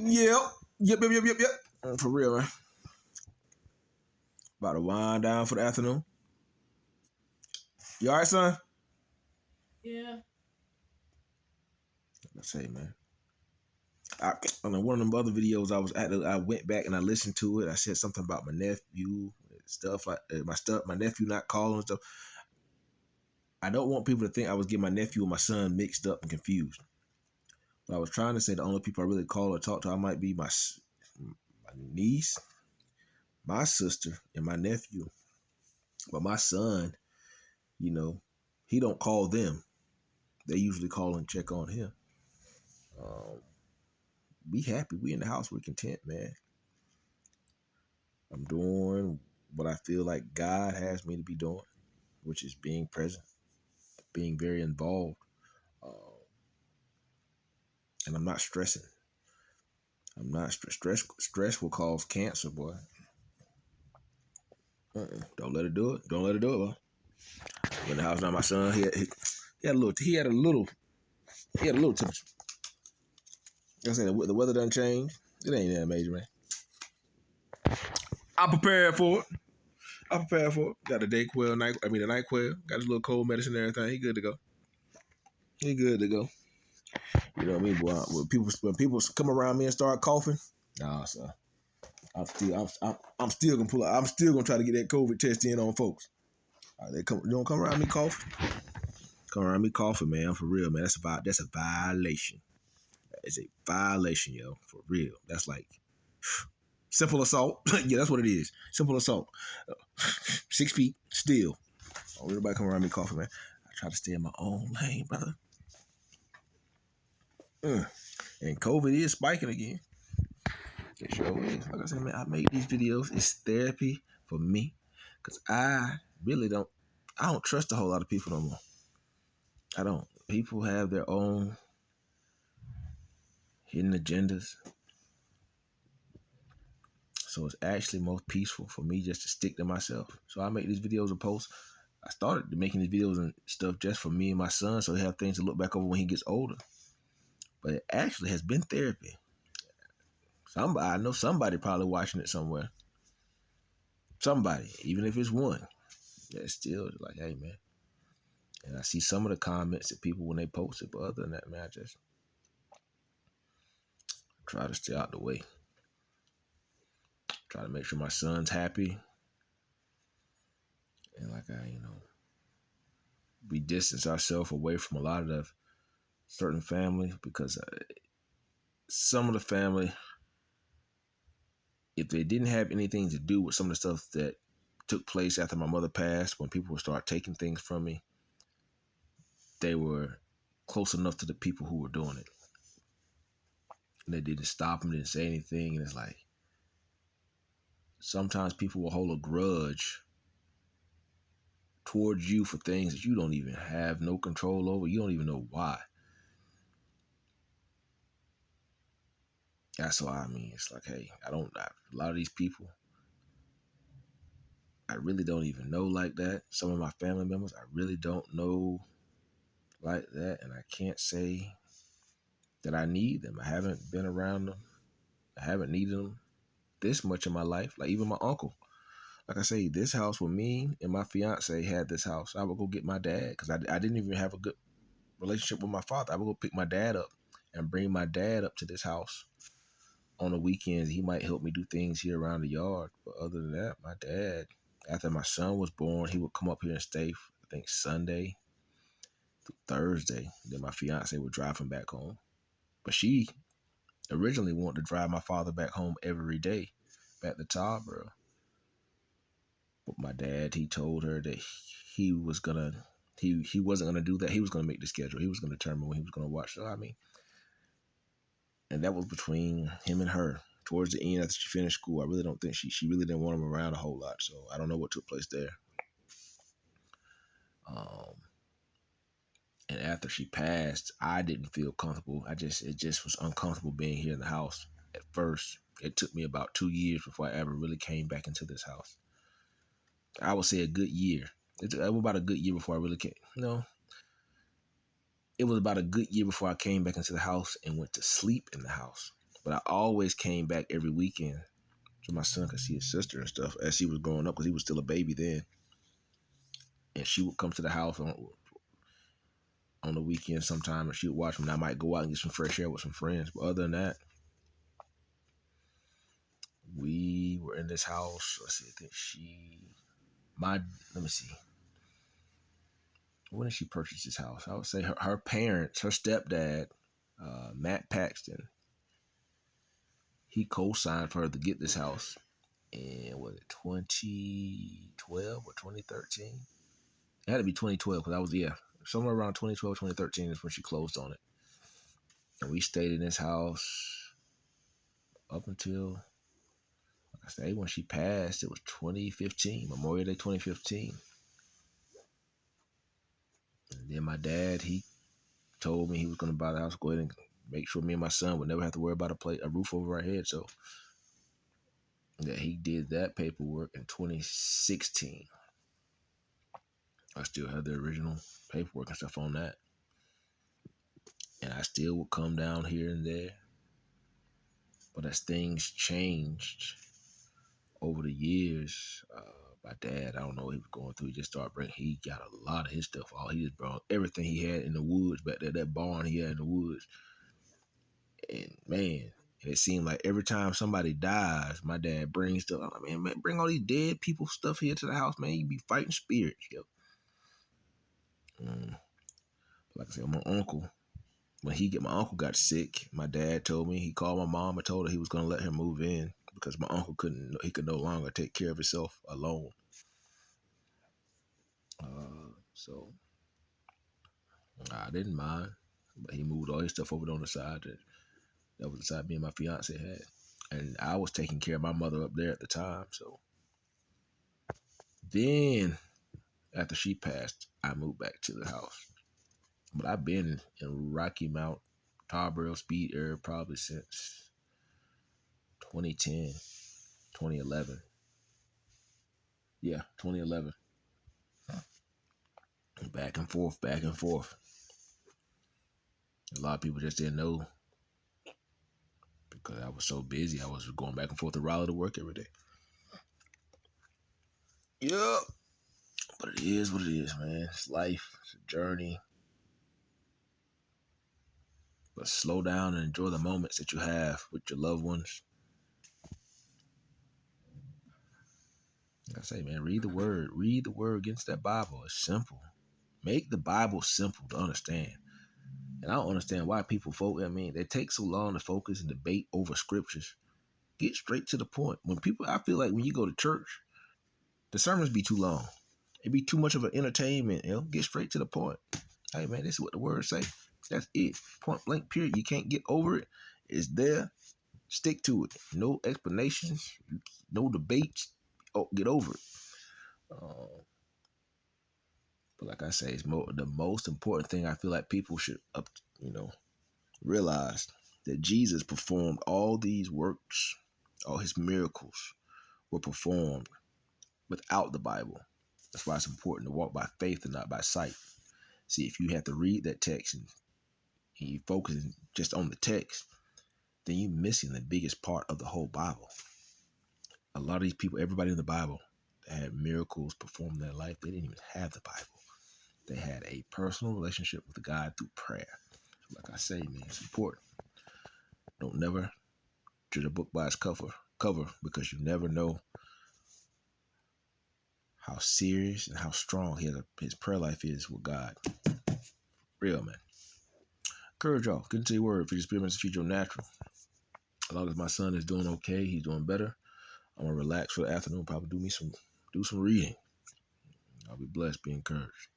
Yep. Yep. For real, man. About to wind down for the afternoon. You all right, son? Yeah. Let's say, man. On one of them other videos, I went back and I listened to it. I said something about my nephew, stuff like my nephew not calling and stuff. I don't want people to think I was getting my nephew and my son mixed up and confused. But I was trying to say the only people I really call or talk to, I might be my niece, my sister, and my nephew. But my son, he don't call them. They usually call and check on him. We happy. We in the house. We're content, man. I'm doing what I feel like God has me to be doing, which is being present, being very involved. And I'm not stressing. I'm not stress. Stress will cause cancer, boy. Don't let it do it. Don't let it do it, boy. When the house now, my son, he had a little temperature. Like I said, the weather doesn't change. It ain't that major, man. I'm prepared for it. Got the the NyQuil. Got his little cold medicine and everything. He good to go. You know what I mean, boy? When people come around me and start coughing, nah, son. I'm still gonna pull out. I'm still gonna try to get that COVID test in on folks. You don't come around me coughing. Come around me coughing, man. For real, man. That's a violation. It's a violation, yo. For real. That's like simple assault. Yeah, that's what it is. Simple assault. 6 feet still. Don't everybody come around me coughing, man. I try to stay in my own lane, brother. And COVID is spiking again. It sure is. Like I said, man, I make these videos. It's therapy for me. Because I don't trust a whole lot of people no more. I don't. People have their own hidden agendas. So it's actually most peaceful for me just to stick to myself. So I make these videos and posts. I started making these videos and stuff just for me and my son so he have things to look back over when he gets older. But it actually has been therapy. I know somebody probably watching it somewhere. Somebody, even if it's one. Yeah, it's still like, hey, man. And I see some of the comments that people when they post it, but other than that, man, I just try to stay out the way. Try to make sure my son's happy. And like we distance ourselves away from a lot of the certain families because some of the family, if they didn't have anything to do with some of the stuff that took place after my mother passed, when people would start taking things from me, they were close enough to the people who were doing it. And they didn't stop them, didn't say anything. And it's like, sometimes people will hold a grudge towards you for things that you don't even have no control over. You don't even know why. That's why it's like, hey, a lot of these people, I really don't even know like that. Some of my family members, I really don't know like that. And I can't say that I need them. I haven't been around them. I haven't needed them this much in my life. Like even my uncle. Like I say, this house with me and my fiance had this house. I would go get my dad because I didn't even have a good relationship with my father. I would go pick my dad up and bring my dad up to this house on the weekends. He might help me do things here around the yard. But other than that, my dad, after my son was born, he would come up here and stay, I think, Sunday through Thursday. Then my fiance would drive him back home. But she originally wanted to drive my father back home every day, back to Tarboro. But my dad, he told her that he wasn't gonna do that. He was gonna make the schedule. He was gonna determine when he was gonna watch. So and that was between him and her. Towards the end, after she finished school, I really don't think she really didn't want him around a whole lot. So I don't know what took place there. And after she passed, I didn't feel comfortable. It just was uncomfortable being here in the house. At first, it took me about 2 years before I ever really came back into this house. I would say a good year. It was about a good year before I really came. No, it was about a good year before I came back into the house and went to sleep in the house. But I always came back every weekend so my son could see his sister and stuff as he was growing up because he was still a baby then. And she would come to the house on the weekend sometime and she would watch me. And I might go out and get some fresh air with some friends. But other than that, we were in this house. Let's see, I think let me see. When did she purchase this house? I would say her parents, her stepdad, Matt Paxton, he co-signed for her to get this house in, was it 2012 or 2013? It had to be 2012 because I was, somewhere around 2012, 2013 is when she closed on it. And we stayed in this house up until, like I say, when she passed, it was 2015, Memorial Day 2015. And then my dad, he told me he was going to buy the house, go ahead and make sure me and my son would never have to worry about a roof over our head. So yeah, he did that paperwork in 2016. I still have the original paperwork and stuff on that. And I still would come down here and there. But as things changed over the years, my dad, I don't know what he was going through. He just started he got a lot of his stuff off. He just brought everything he had in the woods back there, that barn he had in the woods. And man, it seemed like every time somebody dies, my dad brings stuff. I'm like, man, bring all these dead people stuff here to the house, man. You be fighting spirits, yo. Like I said, my uncle, my uncle got sick, my dad told me, he called my mom and told her he was going to let him move in because my uncle could no longer take care of himself alone. So I didn't mind, but he moved all his stuff over on the side that was the side me and my fiance had. And I was taking care of my mother up there at the time. So then after she passed, I moved back to the house. But I've been in Rocky Mount, Tarboro Speed area probably since 2010, 2011. Yeah, 2011. Back and forth, back and forth. A lot of people just didn't know because I was so busy. I was going back and forth to Raleigh to work every day. Yep. But it is what it is, man. It's life. It's a journey. But slow down and enjoy the moments that you have with your loved ones. Like I say, man, read the word. Read the word against that Bible. It's simple. Make the Bible simple to understand. And I don't understand why people they take so long to focus and debate over scriptures. Get straight to the point. I feel like when you go to church, the sermons be too long. It be too much of an entertainment, Get straight to the point. Hey, man, this is what the words say. That's it. Point blank, period. You can't get over it. It's there. Stick to it. No explanations. No debates. Oh, get over it. But like I say, it's the most important thing I feel like people should, realize that Jesus performed all these works, all his miracles were performed without the Bible. That's why it's important to walk by faith and not by sight. See, if you have to read that text and you focus just on the text, then you're missing the biggest part of the whole Bible. A lot of these people, everybody in the Bible that had miracles performed in their life, they didn't even have the Bible. They had a personal relationship with God through prayer. So like I say, man, it's important. Don't never judge a book by its cover because you never know how serious and how strong his prayer life is with God. Real, man. Encourage y'all. Get into your word. For your spirit, feed your natural. As long as my son is doing okay, he's doing better, I'm gonna relax for the afternoon. Probably do some reading. I'll be blessed. Be encouraged.